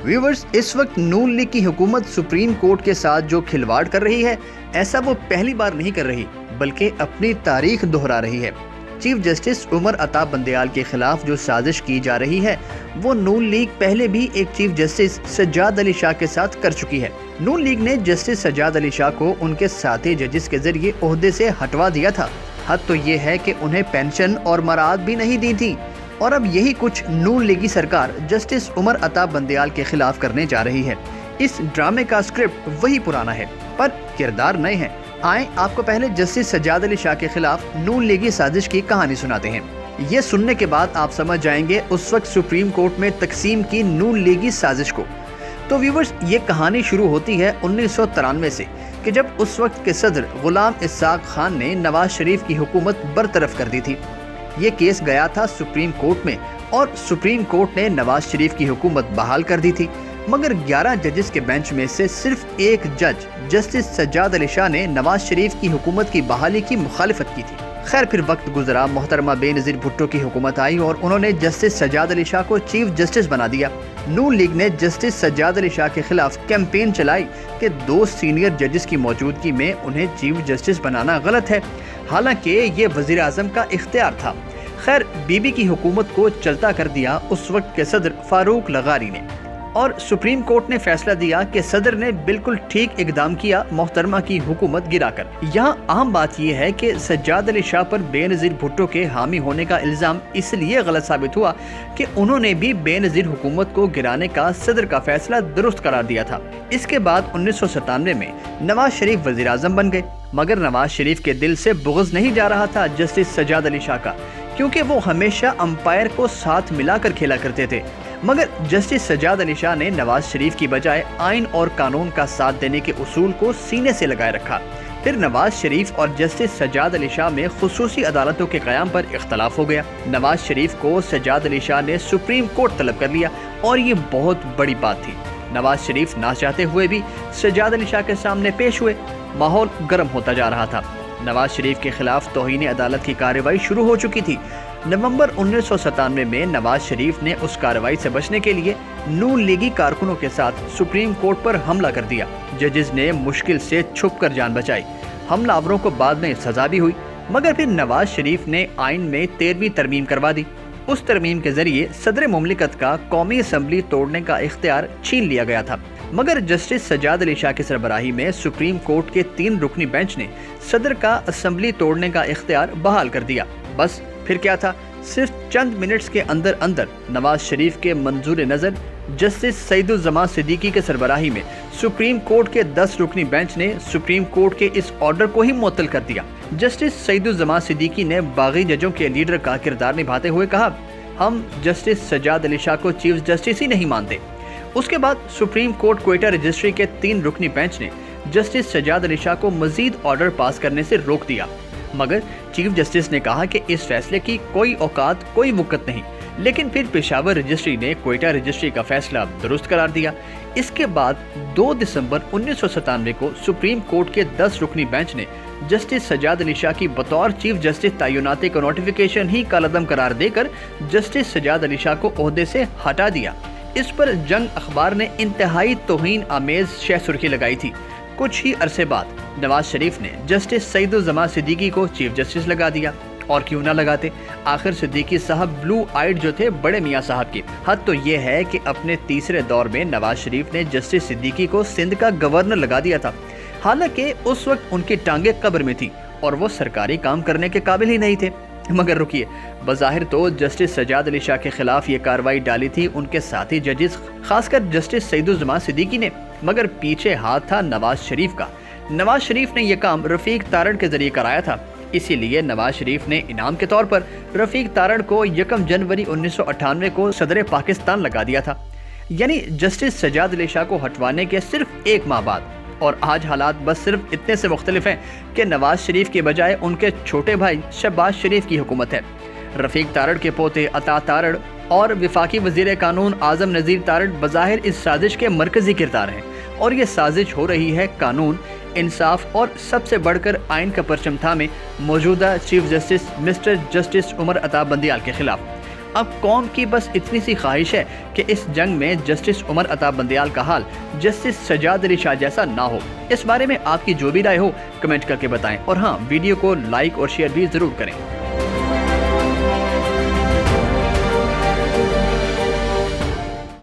Viewers, इस वक्त नून league की हुकूमत सुप्रीम कोर्ट के साथ जो खिलवाड़ कर रही है, ऐसा वो पहली बार नहीं कर रही बल्कि अपनी तारीख दोहरा रही है। चीफ जस्टिस उमर अता बंदयाल के खिलाफ जो साजिश की जा रही है वो नून लीग पहले भी एक चीफ जस्टिस सज्जाद अली शाह के साथ कर चुकी है। नून लीग ने जस्टिस सज्जाद अली शाह को उनके साथी जजेस के जरिए ओहदे से हटवा दिया था। हद तो ये है कि उन्हें पेंशन और मराद भी नहीं दी थी, और अब यही कुछ नून लीगी सरकार जस्टिस उमर अता बंदयाल के खिलाफ करने जा रही है। इस ड्रामे का स्क्रिप्ट वही पुराना है पर किरदार नए हैं। आए आपको पहले जस्टिस सज्जाद अली शाह के खिलाफ नून लीगी साजिश की कहानी सुनाते हैं। ये सुनने के बाद आप समझ जाएंगे उस वक्त सुप्रीम कोर्ट में तकसीम की नून लीगी साजिश को। तो व्यूवर्स, ये कहानी शुरू होती है 1993 से कि जब उस वक्त के सदर गुलाम इस्साक खान ने नवाज शरीफ की हुकूमत बरतरफ कर दी थी। ये केस गया था सुप्रीम कोर्ट में और सुप्रीम कोर्ट ने नवाज शरीफ की हुकूमत बहाल कर दी थी, मगर 11 जजेस के बेंच में से सिर्फ एक जज जस्टिस सज्जाद अली शाह ने नवाज शरीफ की हुकूमत की बहाली की मुखालिफत की थी। खैर, फिर वक्त गुजरा, मोहतरमा बेनज़ीर भुट्टो की हुकूमत आई और उन्होंने जस्टिस सज्जाद अली शाह को चीफ जस्टिस बना दिया। नून लीग ने जस्टिस सज्जाद अली शाह के खिलाफ कैंपेन चलाई कि 2 सीनियर जजेस की मौजूदगी में उन्हें चीफ जस्टिस बनाना गलत है, हालांकि ये वज़ीर आज़म का इख्तियार था। खैर, बीबी की हुकूमत को चलता कर दिया उस वक्त के सदर फारूक लगारी ने, और सुप्रीम कोर्ट ने फैसला दिया कि सदर ने बिल्कुल ठीक इकदाम किया मोहतरमा की हुकूमत गिराकर। यहाँ अहम बात यह है कि सज्जाद अली शाह पर बेनज़ीर भुट्टो के हामी होने का इल्ज़ाम इसलिए गलत साबित हुआ कि उन्होंने भी बेनज़ीर हुकूमत को गिराने का सदर का फैसला दुरुस्त करार दिया था। इसके बाद 1997 में नवाज शरीफ वज़ीर आज़म बन गए, मगर नवाज शरीफ के दिल से बुग़्ज़ नहीं जा रहा था जस्टिस सज्जाद अली शाह का, क्योंकि वो हमेशा अंपायर को साथ मिलाकर खेला करते थे। मगर जस्टिस सज्जाद अली शाह ने नवाज शरीफ की बजाय आइन और कानून का साथ देने के उसूल को सीने से लगाए रखा। फिर नवाज शरीफ और जस्टिस सज्जाद अली शाह में खुसूसी अदालतों के क़याम पर इख्तलाफ हो गया। नवाज शरीफ को सज्जाद अली शाह ने सुप्रीम कोर्ट तलब कर लिया और ये बहुत बड़ी बात थी। नवाज शरीफ ना चाहते हुए भी सज्जाद अली शाह के सामने पेश हुए। माहौल गर्म होता जा रहा था। नवाज शरीफ के खिलाफ तौहीन अदालत की कार्रवाई शुरू हो चुकी थी। नवंबर 1997 में नवाज शरीफ ने उस कार्रवाई से बचने के लिए नून लीगी कारकुनों के साथ सुप्रीम कोर्ट पर हमला कर दिया। जजेस ने मुश्किल से छुपकर जान बचाई। हमलावरों को बाद में सजा भी हुई, मगर फिर नवाज शरीफ ने आइन में 13वीं तरमीम करवा दी। उस तरमीम के जरिए सदर मुमलिकत का कौमी असम्बली तोड़ने का इख्तियार छीन लिया गया था, मगर जस्टिस सज्जाद अली शाह की सरबराही में सुप्रीम कोर्ट के 3 रुकनी बेंच ने सदर का असम्बली तोड़ने का इख्तियार बहाल कर दिया। बस फिर क्या था, सिर्फ चंद मिनट्स के अंदर अंदर नवाज शरीफ के मंजूर नज़र जस्टिस सईदुज़्ज़मान सिद्दीकी के सरबराही में सुप्रीम कोर्ट के 10 रुकनी बेंच ने सुप्रीम कोर्ट के इस ऑर्डर को ही मुअत्तल कर दिया। जस्टिस सईदुज़्ज़मान सिद्दीकी ने बागी जजों के लीडर का किरदार निभाते हुए कहा, हम जस्टिस सज्जाद अली शाह को चीफ जस्टिस ही नहीं मानते। उसके बाद सुप्रीम कोर्ट क्वेटा रजिस्ट्री के 3 रुकनी बेंच ने जस्टिस सज्जाद अली शाह को मजीद ऑर्डर पास करने से रोक दिया, मगर चीफ जस्टिस ने कहा कि इस फैसले की कोई औकात, कोई वक़्त नहीं। लेकिन फिर पेशावर रजिस्ट्री ने क्वेटा रजिस्ट्री का फैसला दुरुस्त करार दिया। इसके बाद 2 दिसंबर 1997 को सुप्रीम कोर्ट के 10 रुकनी बेंच ने जस्टिस सज्जाद अली शाह की बतौर चीफ जस्टिस तैनाती का नोटिफिकेशन ही कालअदम करार देकर जस्टिस सज्जाद अली शाह को ओहदे से हटा दिया। इस पर जंग अखबार ने इंतहाई तौहीन आमेज शह सुर्खी लगाई थी। कुछ ही अरसे बाद नवाज शरीफ ने जस्टिस सईदुज़्ज़मान सिद्दीकी को चीफ जस्टिस लगा दिया, और क्यों ना लगाते, आखिर सिद्दीकी साहब ब्लू आइड जो थे बड़े मियाँ साहब की। हद तो ये है कि अपने तीसरे दौर में नवाज शरीफ ने जस्टिस सिद्दीकी को सिंध का गवर्नर लगा दिया था, हालांकि उस वक्त उनकी टांगे कब्र में थी और वो सरकारी काम करने के काबिल ही नहीं थे। मगर रुकिए, बज़ाहिर तो जस्टिस सज्जाद अली शाह के खिलाफ ये कार्रवाई डाली थी उनके साथी जजेस, खासकर जस्टिस सईदुज़्ज़मान सिद्दीकी ने, मगर पीछे हाथ था नवाज शरीफ का। नवाज शरीफ ने यह काम रफ़ीक तारड़ के जरिए कराया था, इसीलिए नवाज शरीफ ने इनाम के तौर पर रफ़ीक तारड़ को 1 जनवरी 1998 को सदर पाकिस्तान लगा दिया था, यानी जस्टिस सज्जाद अली शाह को हटवाने के सिर्फ 1 माह बाद। और आज हालात बस सिर्फ इतने से मुख्तलिफ हैं कि नवाज शरीफ के बजाय उनके छोटे भाई शहबाज शरीफ की हुकूमत है। रफ़ीक तारड़ के पोते अता तारड़ और वफाकी वज़ीर कानून आज़म नज़ीर तारड़ बज़ाहिर इस साजिश के मरकज़ी किरदार हैं, और ये साजिश हो रही है कानून, इंसाफ और सबसे बढ़कर आइन का परचम थामे मौजूदा chief justice mister justice Umar Ata Bandial के खिलाफ। اب قوم کی بس اتنی سی خواہش ہے کہ اس جنگ میں جسٹس عمر عطا بندیال کا حال جسٹس سجاد علی شاہ جیسا نہ ہو۔ اس بارے میں آپ کی جو بھی رائے ہو کمنٹ کر کے بتائیں، اور ہاں، ویڈیو کو لائک اور شیئر بھی ضرور کریں۔